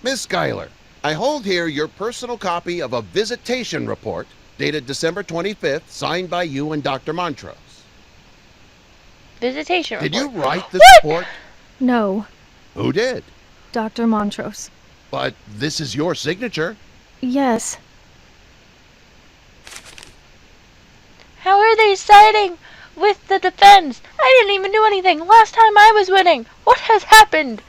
Miss Schuyler, I hold here your personal copy of a visitation report dated December 25th, signed by you and Dr. Montrose. Visitation Did report. you write this What? report? No, Who did? Dr. Montrose. But this is your signature. Yes. How are they siding with the defense? I didn't even do anything. Last time I was winning. What has happened?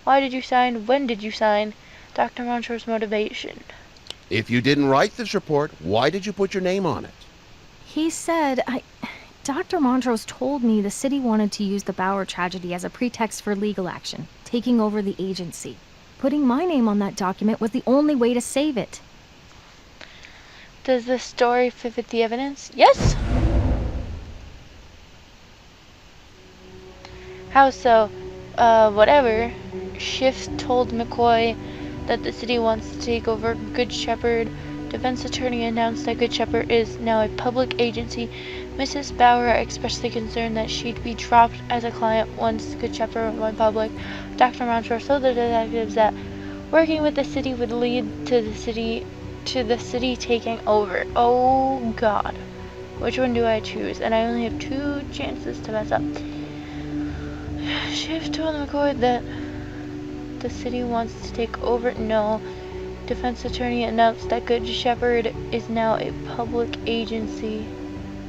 Why did you sign? When did you sign? Dr. Montrose's motivation. If you didn't write this report, why did you put your name on it? He said, Dr. Montrose told me the city wanted to use the Bauer tragedy as a pretext for legal action, taking over the agency. Putting my name on that document was the only way to save it. Does the story fit with the evidence? Yes. How so? Whatever. Schiff told McCoy that the city wants to take over Good Shepherd. Defense attorney announced that Good Shepherd is now a public agency. Mrs. Bauer expressed the concern that she'd be dropped as a client once Good Shepherd went public. Dr. Montrose told the detectives that working with the city would lead to the city taking over. Oh God. Which one do I choose? And I only have 2 chances to mess up. Schiff told McCoy that the city wants to take over. No. Defense attorney announced that Good Shepherd is now a public agency.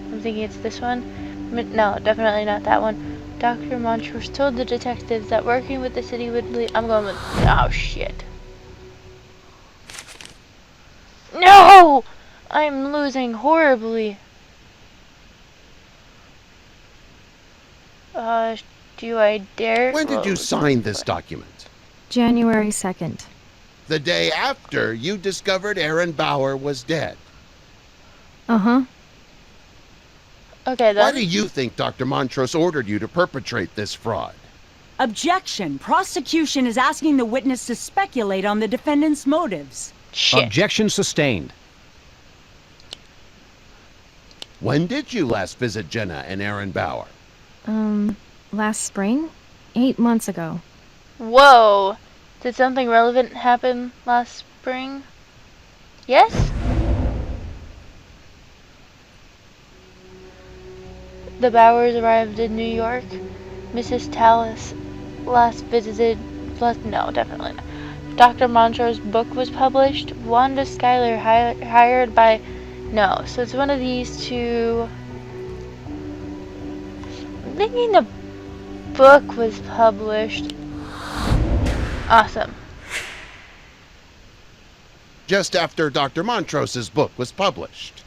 I'm thinking it's this one. No, definitely not that one. Dr. Montrose told the detectives that working with the city would lead. I'm going with. Oh shit. No! I'm losing horribly. Do I dare? When did you sign this document? January 2nd. The day after you discovered Aaron Bauer was dead. Uh-huh. Okay, then. Why do you think Dr. Montrose ordered you to perpetrate this fraud? Objection. Prosecution is asking the witness to speculate on the defendant's motives. Shit. Objection sustained. When did you last visit Jenna and Aaron Bauer? Last spring? 8 months ago. Whoa. Did something relevant happen last spring? Yes? The Bowers arrived in New York. Mrs. Tallis last visited. No, definitely not. Dr. Montrose's book was published. Wanda Schuyler hired by. No, so it's one of these 2. I'm thinking the book was published. Awesome. Just after Dr. Montrose's book was published.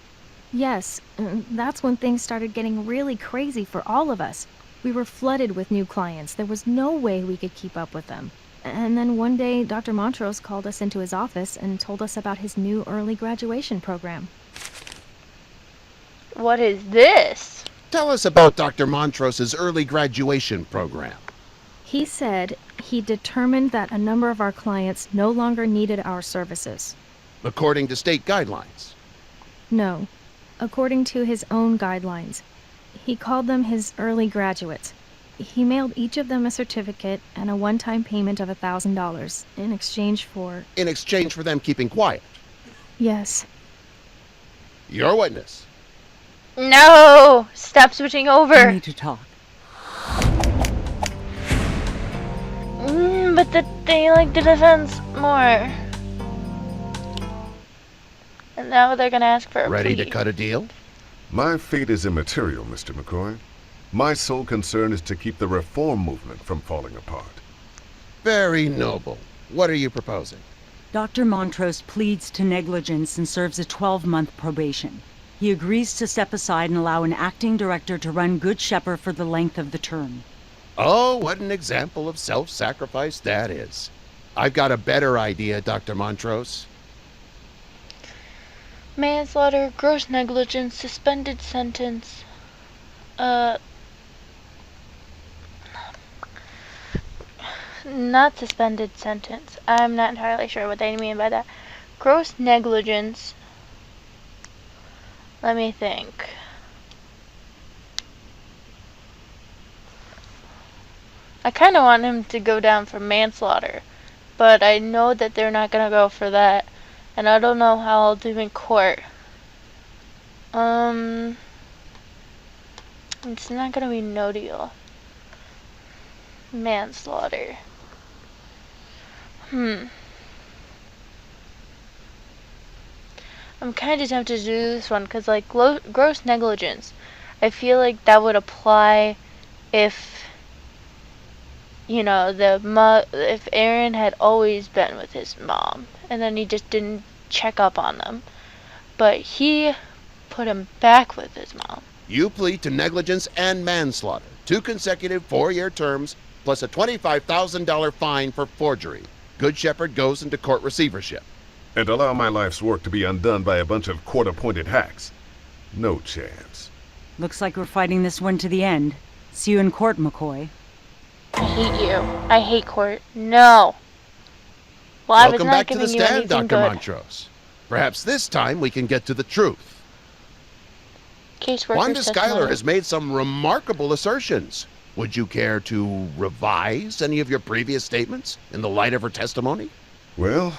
Yes, and that's when things started getting really crazy for all of us. We were flooded with new clients. There was no way we could keep up with them. And then one day, Dr. Montrose called us into his office and told us about his new early graduation program. What is this? Tell us about Dr. Montrose's early graduation program. He said he determined that a number of our clients no longer needed our services. According to state guidelines. No, according to his own guidelines. He called them his early graduates. He mailed each of them a certificate and a one-time payment of $1,000 in exchange for... In exchange for them keeping quiet. Yes. Your witness. No! Stop switching over. We need to talk. But they like the defense more. And now they're gonna ask for a Ready plea. to cut a deal? My fate is immaterial, Mr. McCoy. My sole concern is to keep the reform movement from falling apart. Very noble. What are you proposing? Dr. Montrose pleads to negligence and serves a 12-month probation. He agrees to step aside and allow an acting director to run Good Shepherd for the length of the term. Oh, what an example of self-sacrifice that is. I've got a better idea, Dr. Montrose. Manslaughter, gross negligence, suspended sentence. Not suspended sentence. I'm not entirely sure what they mean by that. Gross negligence. Let me think. I kind of want him to go down for manslaughter, but I know that they're not gonna go for that. And I don't know how I'll do in court. It's not gonna be no deal. Manslaughter. I'm kind of tempted to do this one because, like, gross negligence. I feel like that would apply if, you know, if Aaron had always been with his mom and then he just didn't check up on them. But he put him back with his mom. You plead to negligence and manslaughter, 2 consecutive 4-year terms, plus a $25,000 fine for forgery. Good Shepherd goes into court receivership. And allow my life's work to be undone by a bunch of court-appointed hacks? No chance. Looks like we're fighting this one to the end. See you in court, McCoy. I hate you. I hate court. No. Well, I was Welcome not back to the giving you stand, anything Dr. good. Montrose. Perhaps this time we can get to the truth. Caseworker's Wanda Schuyler testimony. has made some remarkable assertions. Would you care to revise any of your previous statements in the light of her testimony? Well,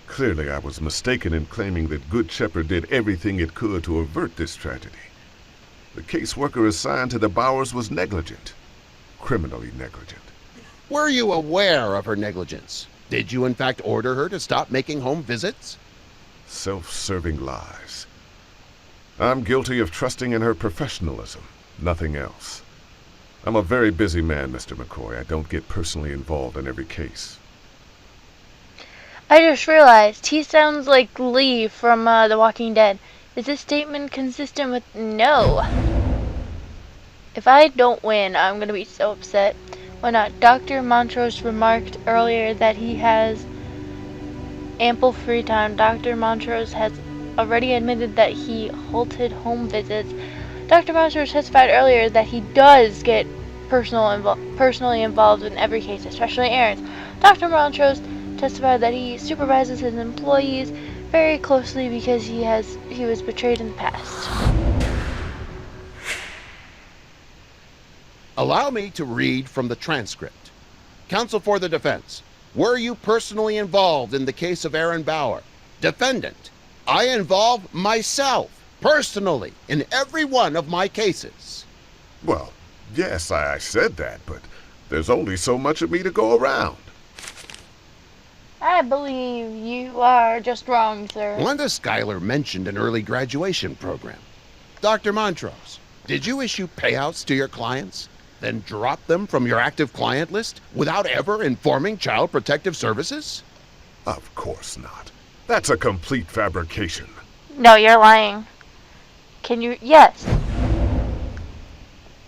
clearly I was mistaken in claiming that Good Shepherd did everything it could to avert this tragedy. The caseworker assigned to the Bowers was negligent. Criminally negligent. Were you aware of her negligence? Did you in fact order her to stop making home visits? Self-serving lies. I'm guilty of trusting in her professionalism, nothing else. I'm a very busy man, Mr. McCoy. I don't get personally involved in every case. I just realized he sounds like Lee from The Walking Dead. Is this statement consistent with no? If I don't win, I'm gonna be so upset. Why not? Dr. Montrose remarked earlier that he has ample free time. Dr. Montrose has already admitted that he halted home visits. Dr. Montrose testified earlier that he does get personally involved in every case, especially Aaron's. Dr. Montrose testified that he supervises his employees very closely because he was betrayed in the past. Allow me to read from the transcript. Counsel for the defense. Were you personally involved in the case of Aaron Bauer? Defendant. I involve myself personally in every one of my cases. Well, yes, I said that, but there's only so much of me to go around. I believe you are just wrong, sir. Wanda Schuyler mentioned an early graduation program. Dr. Montrose, did you issue payouts to your clients, then drop them from your active client list without ever informing Child Protective Services? Of course not. That's a complete fabrication. No, you're lying. Can you? Yes.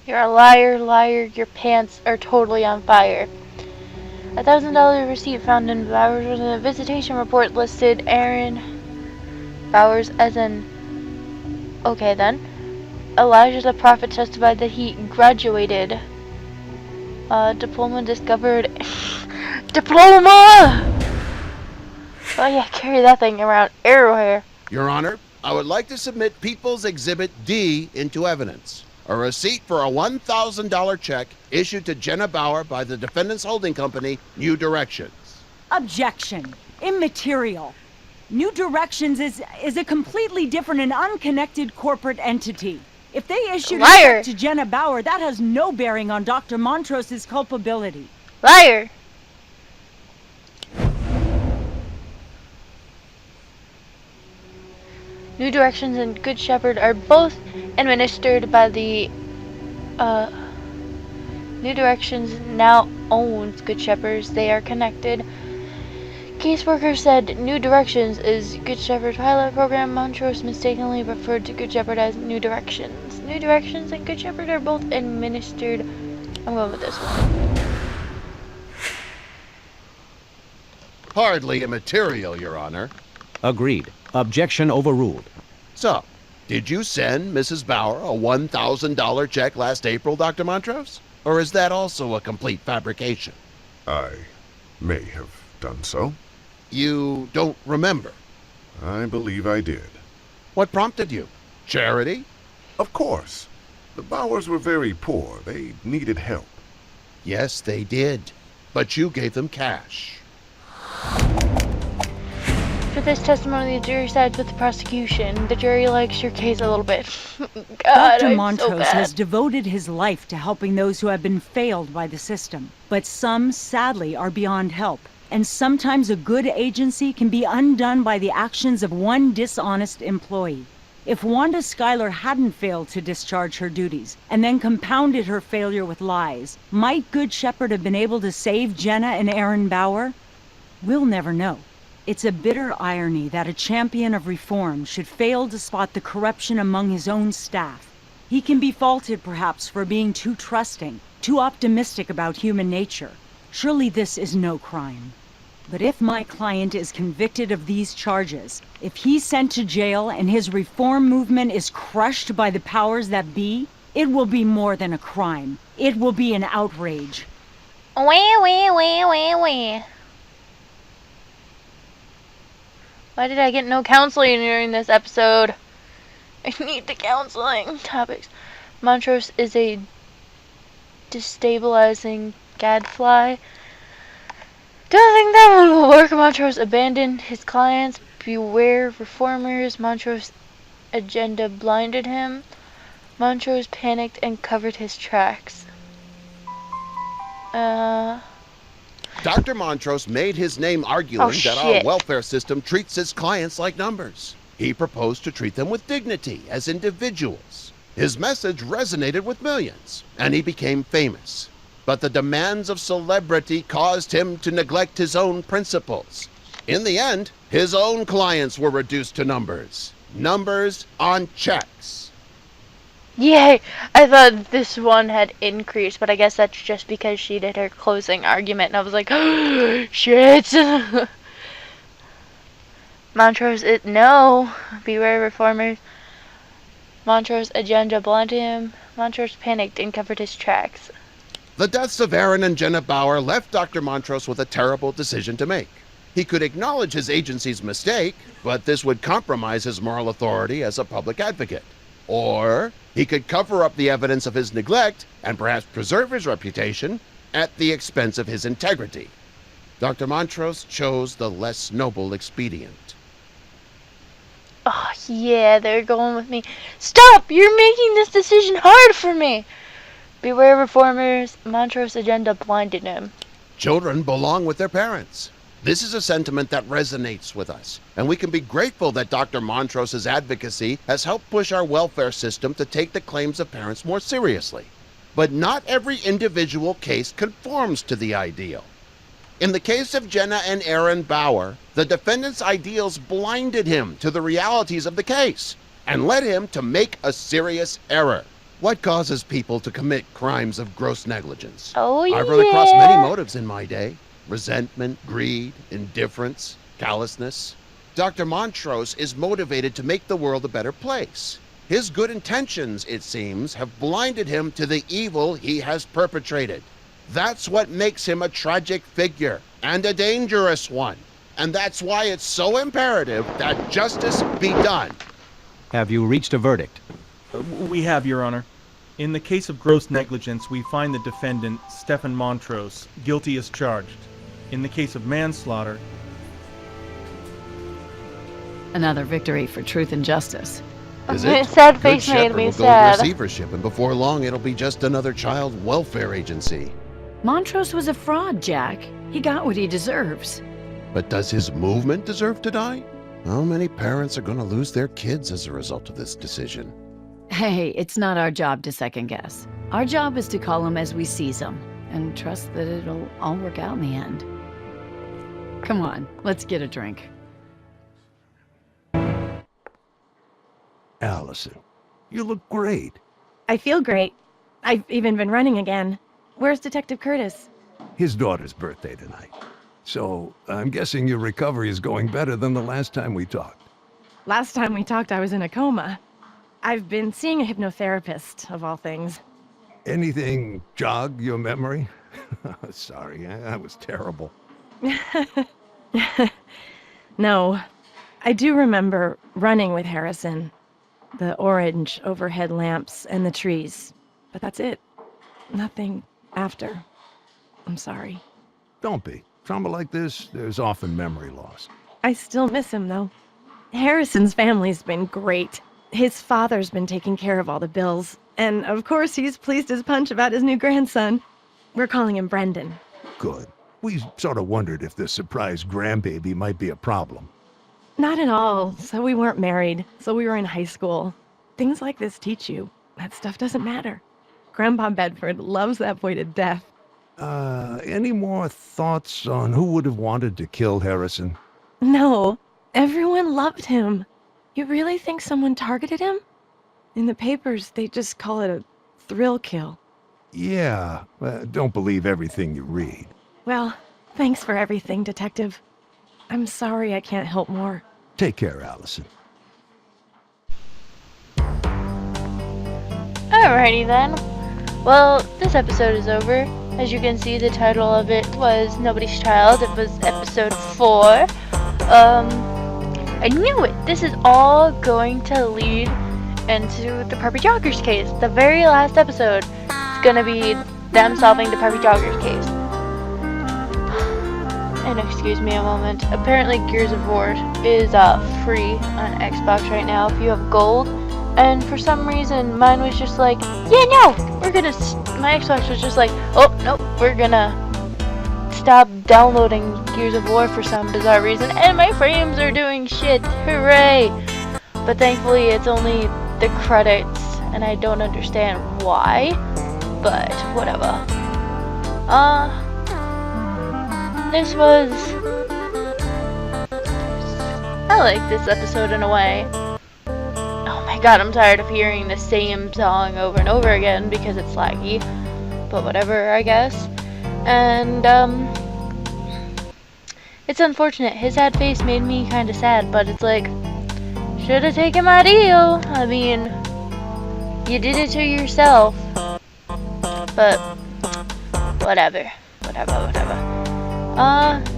You're a liar. Your pants are totally on fire. A $1,000 receipt found in Bowers was in a visitation report listed Aaron Bowers as an... Okay then. Elijah the Prophet testified that he graduated. Diploma discovered... Diploma! Oh yeah, carry that thing around everywhere. Your Honor, I would like to submit People's Exhibit D into evidence. A receipt for a $1,000 check issued to Jenna Bauer by the defendant's holding company, New Directions. Objection. Immaterial. New Directions is a completely different and unconnected corporate entity. If they issued a Liar. check to Jenna Bauer, that has no bearing on Dr. Montrose's culpability. Liar! New Directions and Good Shepherd are both administered by the, New Directions now owns Good Shepherds. They are connected. Caseworker said New Directions is Good Shepherd pilot program. Montrose mistakenly referred to Good Shepherd as New Directions. New Directions and Good Shepherd are both administered. I'm going with this one. Hardly immaterial, Your Honor. Agreed. Objection overruled. So, did you send Mrs. Bauer a $1,000 check last April, Dr. Montrose? Or is that also a complete fabrication? I may have done so. You don't remember? I believe I did. What prompted you? Charity? Of course. The Bowers were very poor. They needed help. Yes, they did. But you gave them cash. For this testimony, the jury sides with the prosecution. The jury likes your case a little bit. God, Dr. I'm Montrose so bad. has devoted his life to helping those who have been failed by the system. But some, sadly, are beyond help. And sometimes a good agency can be undone by the actions of one dishonest employee. If Wanda Schuyler hadn't failed to discharge her duties, and then compounded her failure with lies, might Good Shepherd have been able to save Jenna and Aaron Bauer? We'll never know. It's a bitter irony that a champion of reform should fail to spot the corruption among his own staff. He can be faulted, perhaps, for being too trusting, too optimistic about human nature. Surely this is no crime. But if my client is convicted of these charges, if he's sent to jail and his reform movement is crushed by the powers that be, it will be more than a crime. It will be an outrage. Wee. Why did I get no counseling during this episode? I need the counseling topics. Montrose is a destabilizing gadfly. Don't think that one will work. Montrose abandoned his clients. Beware reformers. Montrose agenda blinded him. Montrose panicked and covered his tracks. Dr. Montrose made his name arguing that our welfare system treats his clients like numbers. He proposed to treat them with dignity as individuals. His message resonated with millions, and he became famous. But the demands of celebrity caused him to neglect his own principles. In the end, his own clients were reduced to numbers. Numbers on checks. Yay! I thought this one had increased, but I guess that's just because she did her closing argument, and I was like, oh, shit! Montrose, no! Beware reformers. Montrose agenda blinded him. Montrose panicked and covered his tracks. The deaths of Aaron and Jenna Bauer left Dr. Montrose with a terrible decision to make. He could acknowledge his agency's mistake, but this would compromise his moral authority as a public advocate. Or he could cover up the evidence of his neglect and perhaps preserve his reputation at the expense of his integrity. Dr. Montrose chose the less noble expedient. Oh, yeah, they're going with me. Stop! You're making this decision hard for me! Beware reformers. Montrose agenda blinded him. Children belong with their parents. This is a sentiment that resonates with us, and we can be grateful that Dr. Montrose's advocacy has helped push our welfare system to take the claims of parents more seriously. But not every individual case conforms to the ideal. In the case of Jenna and Aaron Bauer, the defendant's ideals blinded him to the realities of the case and led him to make a serious error. What causes people to commit crimes of gross negligence? Oh, yeah. I've run across many motives in my day. Resentment, greed, indifference, callousness. Dr. Montrose is motivated to make the world a better place. His good intentions, it seems, have blinded him to the evil he has perpetrated. That's what makes him a tragic figure and a dangerous one. And that's why it's so imperative that justice be done. Have you reached a verdict? We have, Your Honor. In the case of gross negligence, we find the defendant, Stephen Montrose, guilty as charged. In the case of manslaughter... Another victory for truth and justice. Is it? Sad Good face made Shepherd me will go sad. into receivership, and before long it'll be just another child welfare agency. Montrose was a fraud, Jack. He got what he deserves. But does his movement deserve to die? How many parents are going to lose their kids as a result of this decision? Hey, it's not our job to second guess. Our job is to call them as we seize them and trust that it'll all work out in the end. Come on, let's get a drink. Allison, you look great. I feel great. I've even been running again. Where's Detective Curtis? His daughter's birthday tonight. So, I'm guessing your recovery is going better than the last time we talked. Last time we talked, I was in a coma. I've been seeing a hypnotherapist, of all things. Anything jog your memory? Sorry, I was terrible. No, I do remember running with Harrison. The orange overhead lamps and the trees. But that's it. Nothing after. I'm sorry. Don't be. Trauma like this, there's often memory loss. I still miss him, though. Harrison's family's been great. His father's been taking care of all the bills. And, of course, he's pleased as punch about his new grandson. We're calling him Brendan. Good. We sort of wondered if this surprise grandbaby might be a problem. Not at all. So we weren't married. So we were in high school. Things like this teach you. That stuff doesn't matter. Grandpa Bedford loves that boy to death. Any more thoughts on who would have wanted to kill Harrison? No. Everyone loved him. You really think someone targeted him? In the papers, they just call it a thrill kill. Yeah, don't believe everything you read. Well, thanks for everything, Detective. I'm sorry I can't help more. Take care, Allison. Alrighty then. Well, this episode is over. As you can see, the title of it was Nobody's Child. It was episode 4. I knew it! This is all going to lead into the Puppy Joggers case. The very last episode is gonna be them solving the Puppy Joggers case. And excuse me a moment. Apparently Gears of War is free on Xbox right now if you have gold. And for some reason, mine was just like, yeah, no, we're gonna, my Xbox was just like, oh, nope, we're gonna stop downloading Gears of War for some bizarre reason, and my frames are doing shit, hooray! But thankfully, it's only the credits, and I don't understand why, but whatever. This was, I like this episode in a way. God, I'm tired of hearing the same song over and over again because it's laggy. But whatever, I guess. And, it's unfortunate. His sad face made me kind of sad, but it's like, should have taken my deal. I mean, you did it to yourself. But, whatever.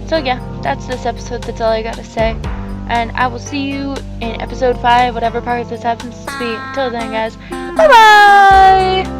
So yeah, that's this episode. That's all I gotta say. And I will see you in episode 5, whatever part this happens to be. Until then, guys, bye-bye!